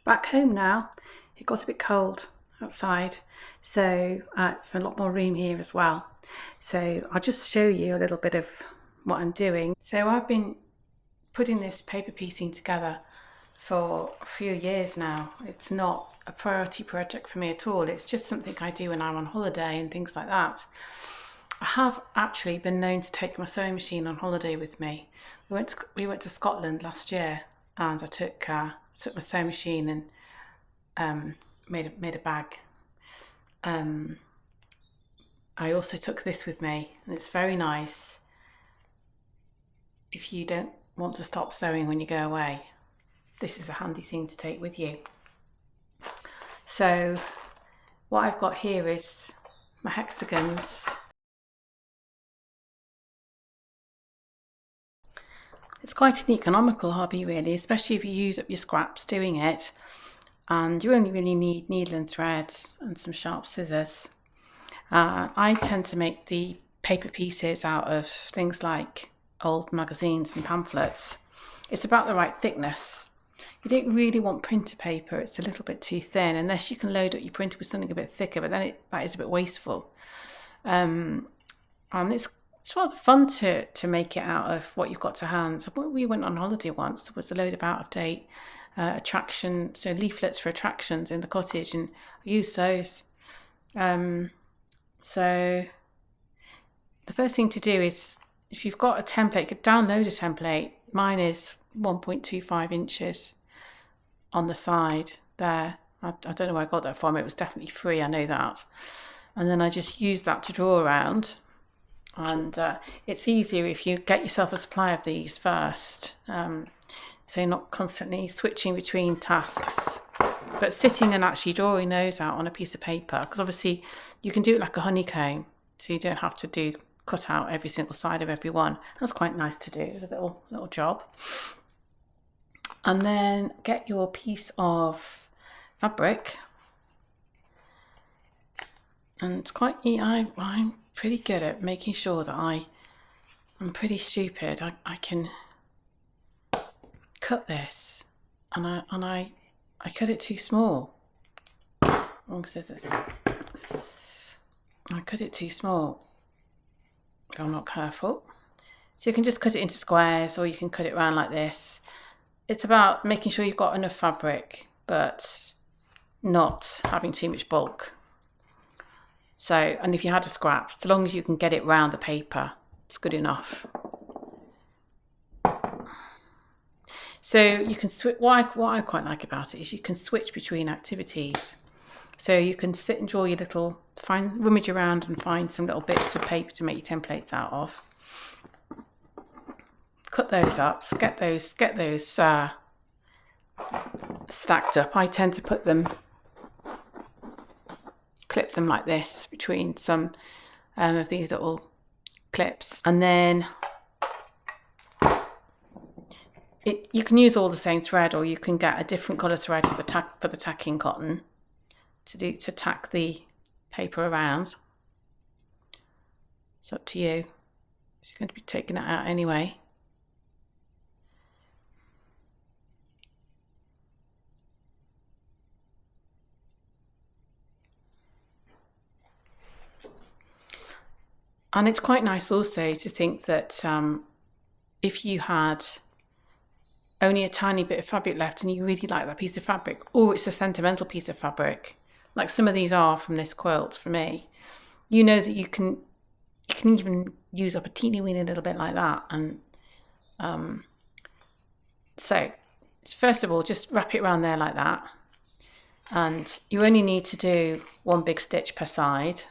back home now. It got a bit cold outside, so it's a lot more room here as well. So I'll just show you a little bit of what I'm doing. So I've been putting this paper piecing together for a few years now. It's not a priority project for me at all. It's just something I do when I'm on holiday and things like that. I have actually been known to take my sewing machine on holiday with me. We went to Scotland last year, and I took my sewing machine and made a bag. I also took this with me, and it's very nice if you don't want to stop sewing when you go away. This is a handy thing to take with you. So what I've got here is my hexagons. It's quite an economical hobby really, especially if you use up your scraps doing it, and you only really need needle and thread and some sharp scissors. I tend to make the paper pieces out of things like old magazines and pamphlets. It's about the right thickness. You don't really want printer paper, it's a little bit too thin, unless you can load up your printer with something a bit thicker, but then that is a bit wasteful. And it's rather fun to make it out of what you've got to hand. So when we went on holiday once, there was a load of out-of-date leaflets for attractions in the cottage, and I used those. So the first thing to do is, if you've got a template, you could download a template. Mine is 1.25 inches on the side there. I don't know where I got that from. It was definitely free, I know that. And then I just use that to draw around. And it's easier if you get yourself a supply of these first, so you're not constantly switching between tasks, but sitting and actually drawing those out on a piece of paper, because obviously you can do it like a honeycomb, so you don't have to cut out every single side of every one. That's quite nice to do. It's a little job. And then get your piece of fabric, and it's quite I'm pretty good at making sure that I'm pretty stupid. I can cut this, and I cut it too small. Wrong scissors. I cut it too small if I'm not careful. So you can just cut it into squares, or you can cut it around like this. It's about making sure you've got enough fabric, but not having too much bulk. So, and if you had a scrap, as long as you can get it round the paper, it's good enough. So you can switch. What I quite like about it is you can switch between activities. So you can sit and draw your rummage around and find some little bits of paper to make your templates out of. Cut those up, get those stacked up. I tend to clip them like this between some of these little clips, and then you can use all the same thread, or you can get a different colour thread for the tacking cotton to tack the paper around. It's up to you. You're going to be taking it out anyway. And it's quite nice also to think that if you had only a tiny bit of fabric left and you really like that piece of fabric, or it's a sentimental piece of fabric, like some of these are from this quilt for me, you know that you can even use up a teeny weeny little bit like that. And so first of all, just wrap it around there like that, and you only need to do one big stitch per side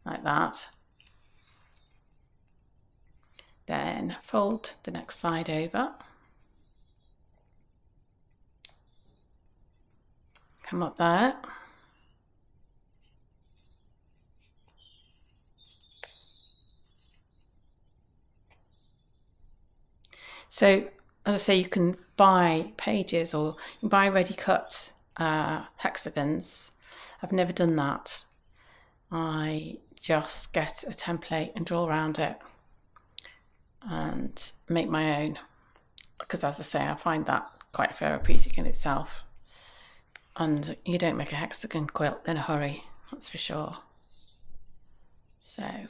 like that. Then fold the next side over, come up there, so as I say, you can buy pages, or you can buy ready cut hexagons. I've never done that. I just get a template and draw around it and make my own, because as I say, I find that quite therapeutic in itself. And you don't make a hexagon quilt in a hurry, that's for sure. So there's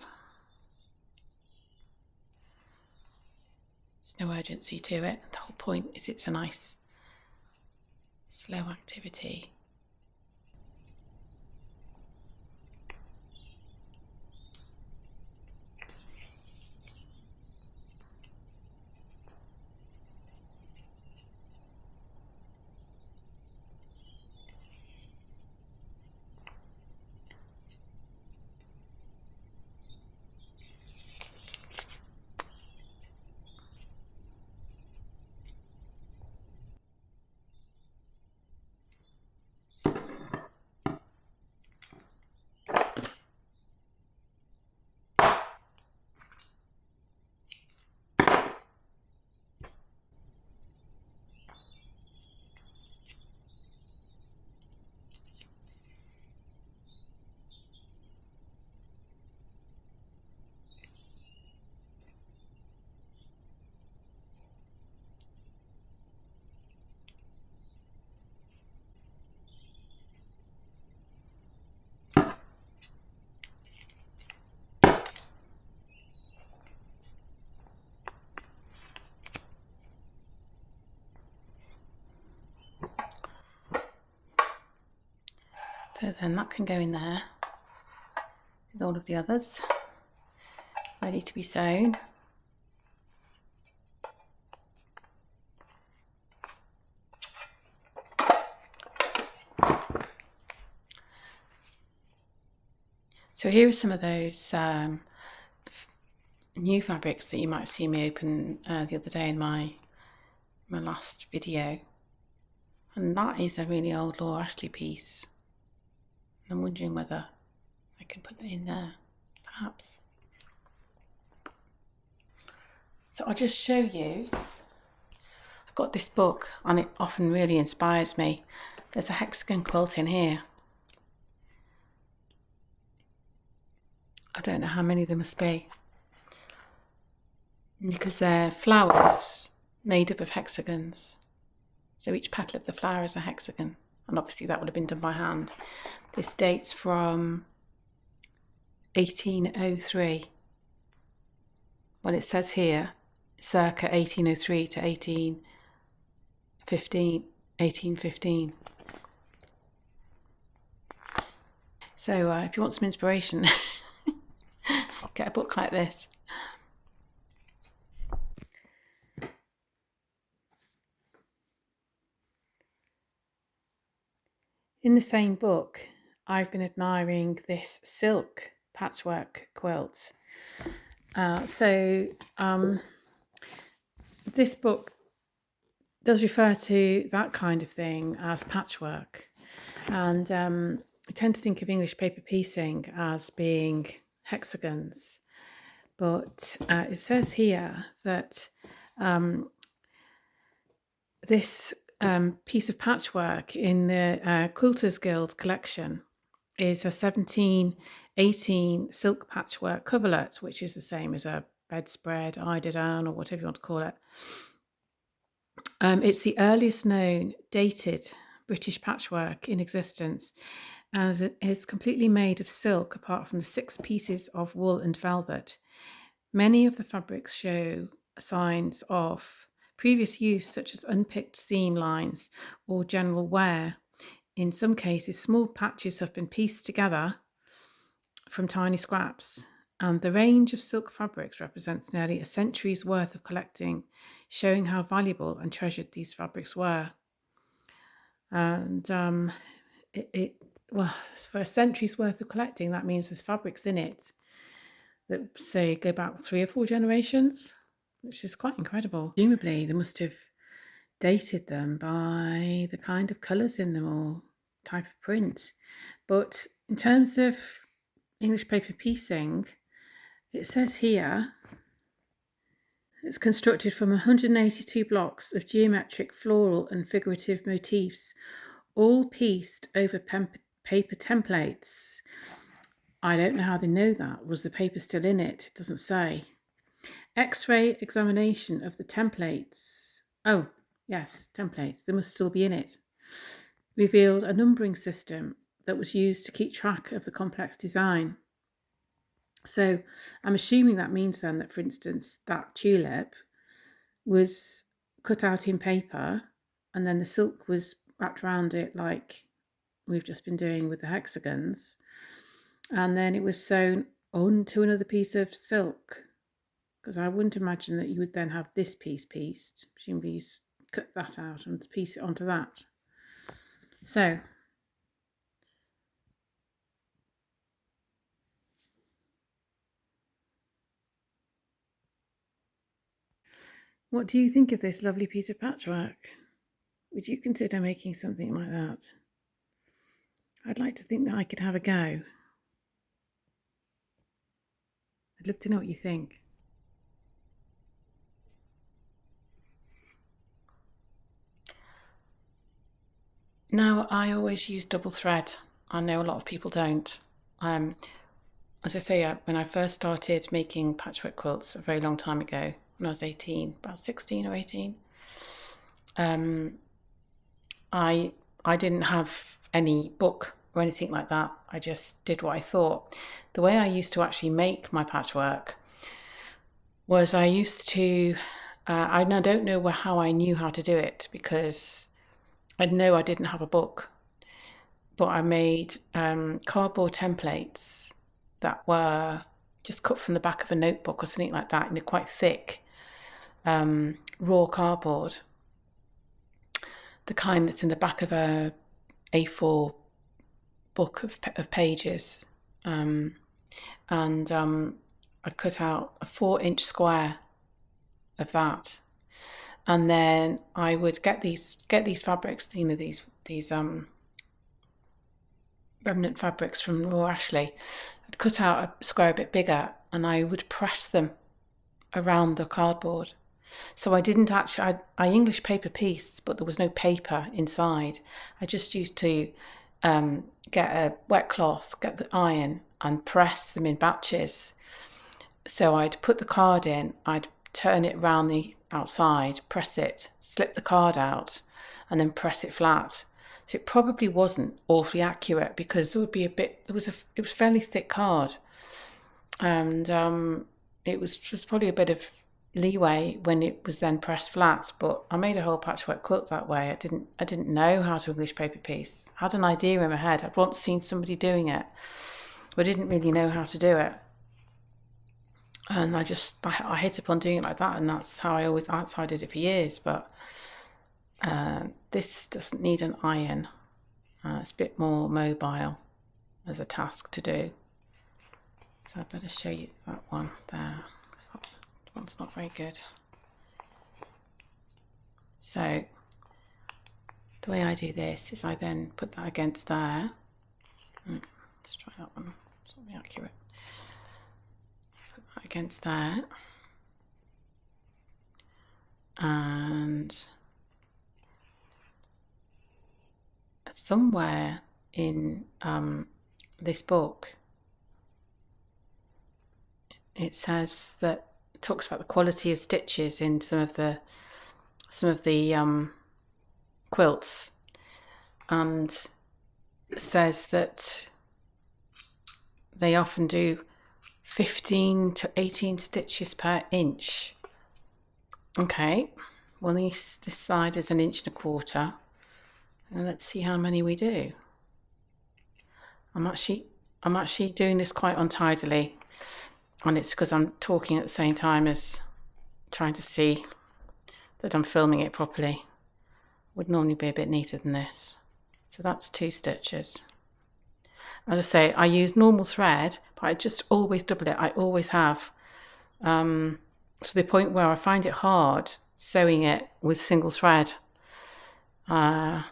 no urgency to it. The whole point is it's a nice slow activity. So then that can go in there with all of the others ready to be sewn. So here are some of those new fabrics that you might have seen me open the other day in my last video. And that is a really old Laura Ashley piece. I'm wondering whether I can put that in there, perhaps. So I'll just show you. I've got this book and it often really inspires me. There's a hexagon quilt in here. I don't know how many there must be, because they're flowers made up of hexagons. So each petal of the flower is a hexagon, and obviously that would have been done by hand. This dates from 1803. Well, it says here circa 1803 to 1815. So if you want some inspiration, get a book like this. In the same book, I've been admiring this silk patchwork quilt. This book does refer to that kind of thing as patchwork, and I tend to think of English paper piecing as being hexagons, but it says here that this piece of patchwork in the Quilters Guild collection is a 1718 silk patchwork coverlet, which is the same as a bedspread, eiderdown, or whatever you want to call it. It's the earliest known dated British patchwork in existence, and it is completely made of silk apart from the 6 pieces of wool and velvet. Many of the fabrics show signs of previous use, such as unpicked seam lines or general wear. In some cases, small patches have been pieced together from tiny scraps, and the range of silk fabrics represents nearly a century's worth of collecting, showing how valuable and treasured these fabrics were. And well, for a century's worth of collecting, that means there's fabrics in it that, say, go back 3 or 4 generations, which is quite incredible. Presumably, they must have dated them by the kind of colours in them or type of print. But in terms of English paper piecing, it says here it's constructed from 182 blocks of geometric, floral and figurative motifs, all pieced over paper templates. I don't know how they know that. Was the paper still in it? It doesn't say. X-ray examination of the templates. Oh, yes, templates. They must still be in it. revealed a numbering system that was used to keep track of the complex design. So I'm assuming that means then that, for instance, that tulip was cut out in paper and then the silk was wrapped around it like we've just been doing with the hexagons, and then it was sewn onto another piece of silk, because I wouldn't imagine that you would then have this piece pieced. Presumably you cut that out and piece it onto that. So what do you think of this lovely piece of patchwork? Would you consider making something like that? I'd like to think that I could have a go. I'd love to know what you think. Now, I always use double thread. I know a lot of people don't. As I say, when I first started making patchwork quilts a very long time ago, when I was 18, about 16 or 18, I didn't have any book or anything like that. I just did what I thought. The way I used to actually make my patchwork was I used to, I don't know how I knew how to do it, because I know I didn't have a book, but I made cardboard templates that were just cut from the back of a notebook or something like that, and quite thick raw cardboard, the kind that's in the back of a A4 book of pages, and I cut out a 4-inch square of that, and then I would get these fabrics, these remnant fabrics from Raw Ashley. I'd cut out a square a bit bigger, and I would press them around the cardboard. So I didn't actually, I English paper pieced, but there was no paper inside. I just used to get a wet cloth, get the iron, and press them in batches. So I'd put the card in, I'd turn it round the outside, press it, slip the card out, and then press it flat. So it probably wasn't awfully accurate, because there would be it was fairly thick card, and it was just probably a bit of leeway when it was then pressed flat. But I made a whole patchwork quilt that way. I didn't know how to English paper piece. I had an idea in my head. I'd once seen somebody doing it, but I didn't really know how to do it. And I hit upon doing it like that, and that's how I did it for years. But this doesn't need an iron. It's a bit more mobile as a task to do. So I better show you that one there. That one's not very good. So the way I do this is I then put that against there. Let's try that one. It's not very accurate. Put that against there. And somewhere in this book, it says that it talks about the quality of stitches in some of the quilts, and says that they often do 15 to 18 stitches per inch. Okay, well this side is 1.25 inches, and let's see how many we do. I'm actually doing this quite untidily, and it's because I'm talking at the same time as trying to see that I'm filming it properly. Would normally be a bit neater than this. So that's 2 stitches. As I say, I use normal thread, but I just always double it. I always have. To the point where I find it hard sewing it with single thread. And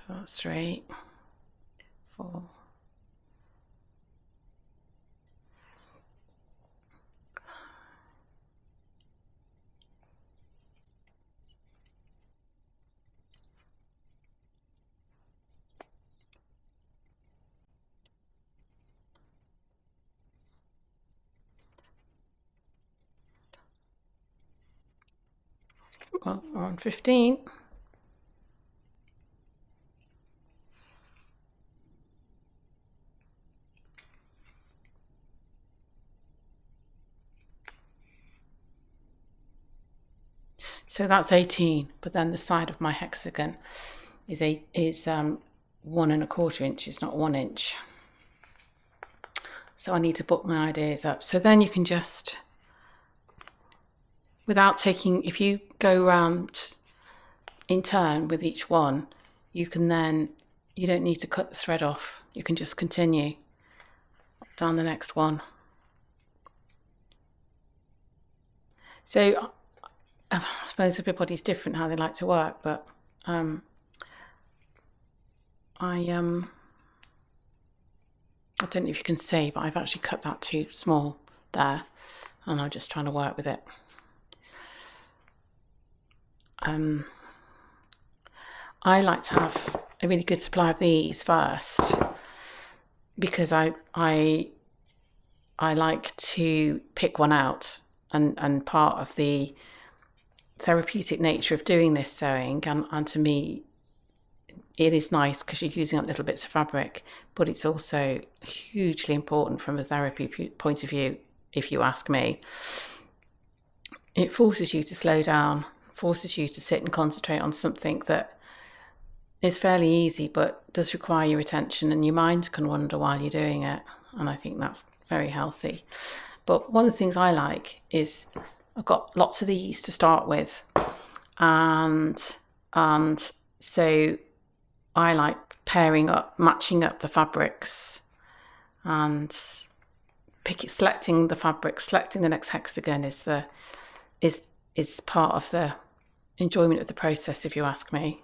that's 3, 4. Well, we're on 15. So that's 18, but then the side of my hexagon is 1¼ inches, not 1 inch. So I need to book my ideas up. So then you can just, without taking, if you go around in turn with each one, you can then, you don't need to cut the thread off. You can just continue down the next one. So I suppose everybody's different how they like to work, but I don't know if you can see, but I've actually cut that too small there, and I'm just trying to work with it. I like to have a really good supply of these first, because I like to pick one out, and part of the therapeutic nature of doing this sewing, and to me it is nice because you're using up little bits of fabric, but it's also hugely important from a therapy point of view, if you ask me. It forces you to slow down, forces you to sit and concentrate on something that is fairly easy but does require your attention, and your mind can wander while you're doing it, and I think that's very healthy. But one of the things I like is I've got lots of these to start with, and so I like pairing up, matching up the fabrics, and selecting the fabric. Selecting the next hexagon is part of the enjoyment of the process, if you ask me.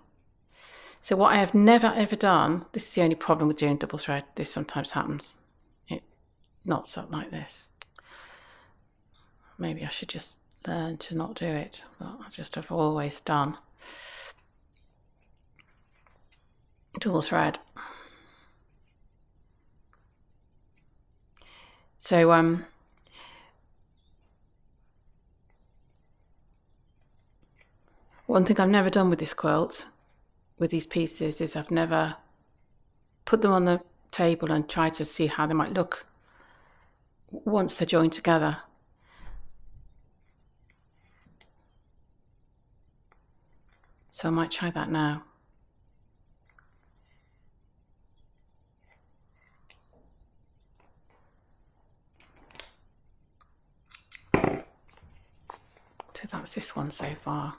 So what I have never ever done, this is the only problem with doing double thread, this sometimes happens, it knots up like this. Maybe I should just learn to not do it, but I just have always done dual thread. So one thing I've never done with this quilt, with these pieces, is I've never put them on the table and tried to see how they might look once they're joined together. So I might try that now. So that's this one so far.